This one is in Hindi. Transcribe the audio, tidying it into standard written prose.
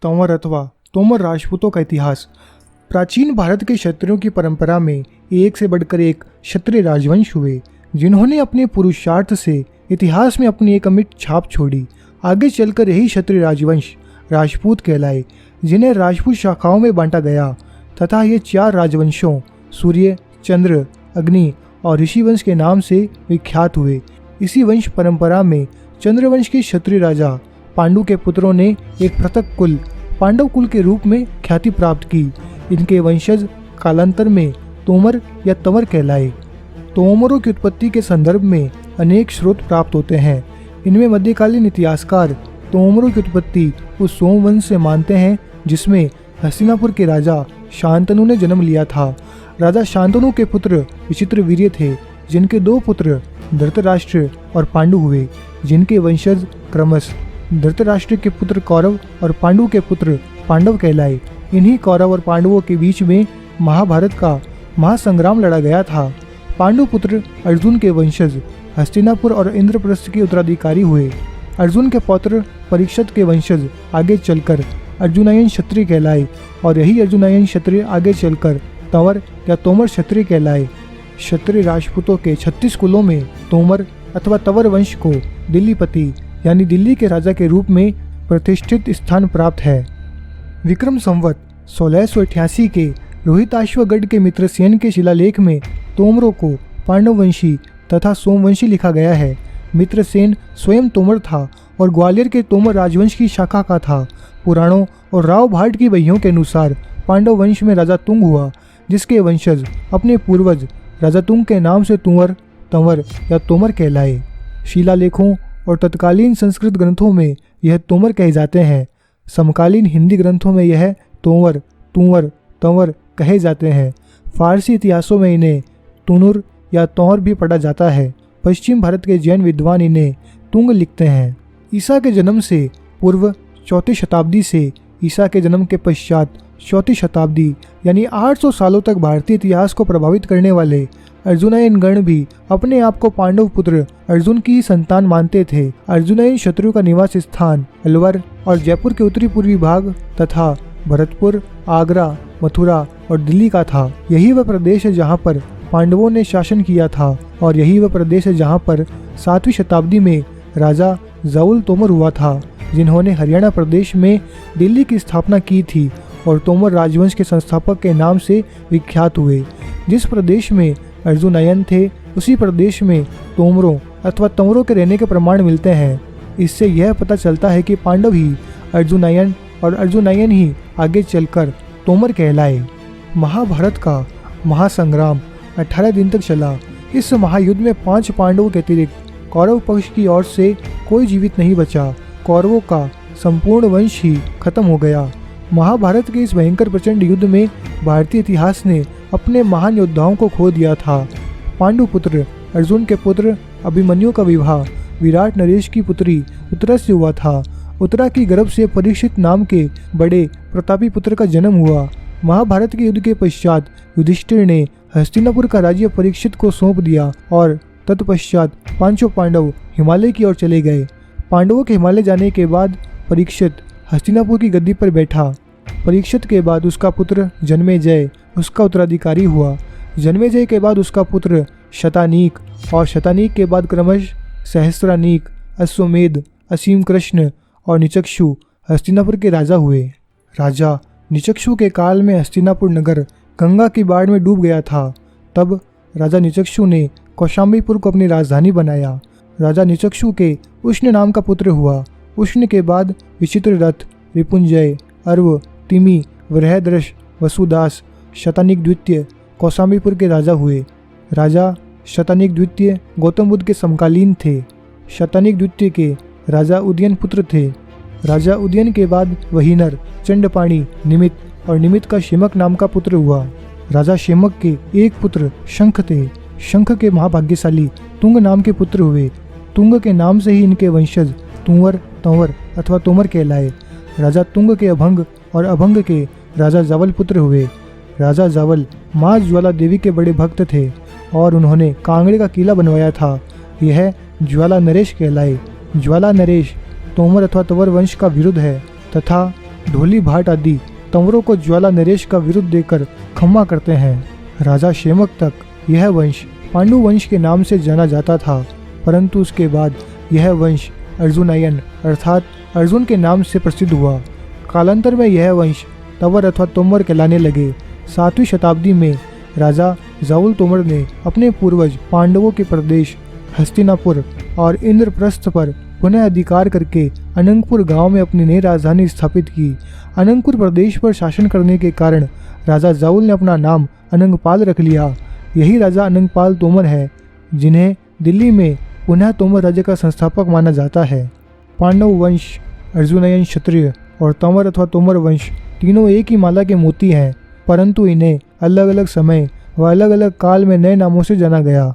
तंवर अथवा तोमर राजपूतों का इतिहास। प्राचीन भारत के क्षत्रियों की परंपरा में एक से बढ़कर एक क्षत्रिय राजवंश हुए, जिन्होंने अपने पुरुषार्थ से इतिहास में अपनी एक अमिट छाप छोड़ी। आगे चलकर यही क्षत्रिय राजवंश राजपूत कहलाए, जिन्हें राजपूत शाखाओं में बांटा गया तथा ये चार राजवंशों सूर्य, चंद्र, अग्नि और ऋषि वंश के नाम से विख्यात हुए। इसी वंश परंपरा में चंद्रवंश के क्षत्रिय राजा पांडु के पुत्रों ने एक पृथक कुल पांडव कुल के रूप में ख्याति प्राप्त की। इनके वंशज कालांतर में तोमर या तंवर कहलाए। तोमरों की उत्पत्ति के संदर्भ में अनेक स्रोत प्राप्त होते हैं। इनमें मध्यकालीन इतिहासकार तोमरों की उत्पत्ति उस सोमवंश से मानते हैं जिसमें हस्तिनापुर के राजा शांतनु ने जन्म लिया था। राजा शांतनु के पुत्र विचित्रवीर्य थे, जिनके दो पुत्र धृतराष्ट्र और पांडु हुए, जिनके वंशज क्रमशः धृतराष्ट्र के पुत्र कौरव और पांडु के पुत्र पांडव कहलाए। इन्हीं कौरव और पांडवों के बीच में महाभारत का महासंग्राम लड़ा गया था। पांडु पुत्र अर्जुन के वंशज हस्तिनापुर और इंद्रप्रस्थ के उत्तराधिकारी हुए। अर्जुन के पौत्र परीक्षित के वंशज आगे चलकर अर्जुनायन क्षत्रिय कहलाए और यही अर्जुनायन क्षत्रिय आगे चलकर तंवर या तोमर क्षत्रिय कहलाए। क्षत्रिय राजपूतों के 36 कुलों में तोमर अथवा तंवर वंश को दिल्लीपति यानी दिल्ली के राजा के रूप में प्रतिष्ठित स्थान प्राप्त है। विक्रम संवत 1688 के रोहिताश्वगढ़ के मित्रसेन के शिलालेख में तोमरों को पांडववंशी तथा सोमवंशी लिखा गया है। मित्रसेन स्वयं तोमर था और ग्वालियर के तोमर राजवंश की शाखा का था। पुराणों और राव भाट की वहियों के अनुसार पांडव वंश में राजा तुंग हुआ, जिसके वंशज अपने पूर्वज राजा तुंग के नाम से तुंवर, तंवर या तोमर कहलाए। शिलालेखों और तत्कालीन संस्कृत ग्रंथों में यह तोमर कहे जाते हैं। समकालीन हिंदी ग्रंथों में यह तोमर, तुंवर, तंवर कहे जाते हैं। फारसी इतिहासों में इन्हें तुनुर या तौर भी पढ़ा जाता है। पश्चिम भारत के जैन विद्वान इन्हें तुंग लिखते हैं। ईसा के जन्म से पूर्व 4वीं शताब्दी से ईसा के जन्म के पश्चात 4वीं शताब्दी यानी 800 सालों तक भारतीय इतिहास को प्रभावित करने वाले अर्जुनायन गण भी अपने आप को पांडव पुत्र अर्जुन की ही संतान मानते थे। अर्जुनायन क्षत्रियों का निवास स्थान अलवर और जयपुर के उत्तरी पूर्वी भाग तथा भरतपुर, आगरा, मथुरा और दिल्ली का था। यही वह प्रदेश है जहाँ पर पांडवों ने शासन किया था और यही वह प्रदेश है जहाँ पर 7वीं शताब्दी में राजा जाउल तोमर हुआ था, जिन्होंने हरियाणा प्रदेश में दिल्ली की स्थापना की थी और तोमर राजवंश के संस्थापक के नाम से विख्यात हुए। जिस प्रदेश में अर्जुनायन थे उसी प्रदेश में तोमरों अथवा तंवरों के रहने के प्रमाण मिलते हैं। इससे यह पता चलता है कि पांडव ही अर्जुनायन और अर्जुनायन ही आगे चलकर तोमर कहलाए। महाभारत का महासंग्राम 18 दिन तक चला। इस महायुद्ध में 5 पांडवों के अतिरिक्त कौरव पक्ष की ओर से कोई जीवित नहीं बचा। कौरवों का संपूर्ण वंश ही खत्म हो गया। महाभारत के इस भयंकर प्रचंड युद्ध में भारतीय इतिहास ने अपने महान योद्धाओं को खो दिया था। पांडुपुत्र अर्जुन के पुत्र अभिमन्यु का विवाह विराट नरेश की पुत्री उत्तरा से हुआ था। उत्तरा की गर्भ से परीक्षित नाम के बड़े प्रतापी पुत्र का जन्म हुआ। महाभारत के युद्ध के पश्चात युधिष्ठिर ने हस्तिनापुर का राज्य परीक्षित को सौंप दिया और तत्पश्चात 5 पांडव हिमालय की ओर चले गए। पांडवों के हिमालय जाने के बाद परीक्षित हस्तिनापुर की गद्दी पर बैठा। परीक्षित के बाद उसका पुत्र जन्मेजय उसका उत्तराधिकारी हुआ। जन्मेजय के बाद उसका पुत्र शतानीक और शतानीक के बाद क्रमशः सहस्रानीक, अश्वमेध, असीम कृष्ण और निचक्षु हस्तिनापुर के राजा हुए। राजा निचक्षु के काल में हस्तिनापुर नगर गंगा की बाढ़ में डूब गया था। तब राजा निचक्षु ने कौशाम्बीपुर को अपनी राजधानी बनाया। राजा निचक्षु के उष्ण नाम का पुत्र हुआ। उष्ण के बाद विचित्ररथ, रिपुंजय, अर्व, तिमी, वृहदृष, वसुदास, शतानीक द्वितीय कौशाम्बीपुर के राजा हुए। राजा शतानीक द्वितीय गौतम बुद्ध के समकालीन थे। शतानीक द्वितीय के राजा उदयन पुत्र थे। राजा उदयन के बाद वहीनर, चंडपाणी, निमित और निमित का शेमक नाम का पुत्र हुआ। राजा शेमक के एक पुत्र शंख थे। शंख के महाभाग्यशाली तुंग नाम के पुत्र हुए। तुंग के नाम से ही इनके वंशज तुंवर, तंवर अथवा तोमर कहलाए। राजा तुंग के अभंग और अभंग के राजा जावल पुत्र हुए। राजा जावल माँ ज्वाला देवी के बड़े भक्त थे और उन्होंने कांगड़े का किला बनवाया था। यह ज्वाला नरेश कहलाए। ज्वाला नरेश तोमर अथवा तंवर वंश का विरुद्ध है तथा ढोली भाट आदि तंवरों को ज्वाला नरेश का विरुद्ध देकर खम्मा करते हैं। राजा शेमक तक यह वंश पांडु वंश के नाम से जाना जाता था, परंतु उसके बाद यह वंश अर्जुनयन अर्थात अर्जुन के नाम से प्रसिद्ध हुआ। कालांतर में यह वंश तंवर अथवा तोमर कहलाने लगे। 7वीं शताब्दी में राजा जाउल तोमर ने अपने पूर्वज पांडवों के प्रदेश हस्तिनापुर और इंद्रप्रस्थ पर पुनः अधिकार करके अनंगपुर गांव में अपनी नई राजधानी स्थापित की। अनंगपुर प्रदेश पर शासन करने के कारण राजा जाउल ने अपना नाम अनंगपाल रख लिया। यही राजा अनंगपाल तोमर है, जिन्हें दिल्ली में पुनः तोमर राज्य का संस्थापक माना जाता है। पांडव वंश, अर्जुनयन क्षत्रिय और तंवर अथवा तोमर वंश तीनों एक ही माला के मोती हैं, परंतु इन्हें अलग अलग समय व अलग अलग काल में नए नामों से जाना गया।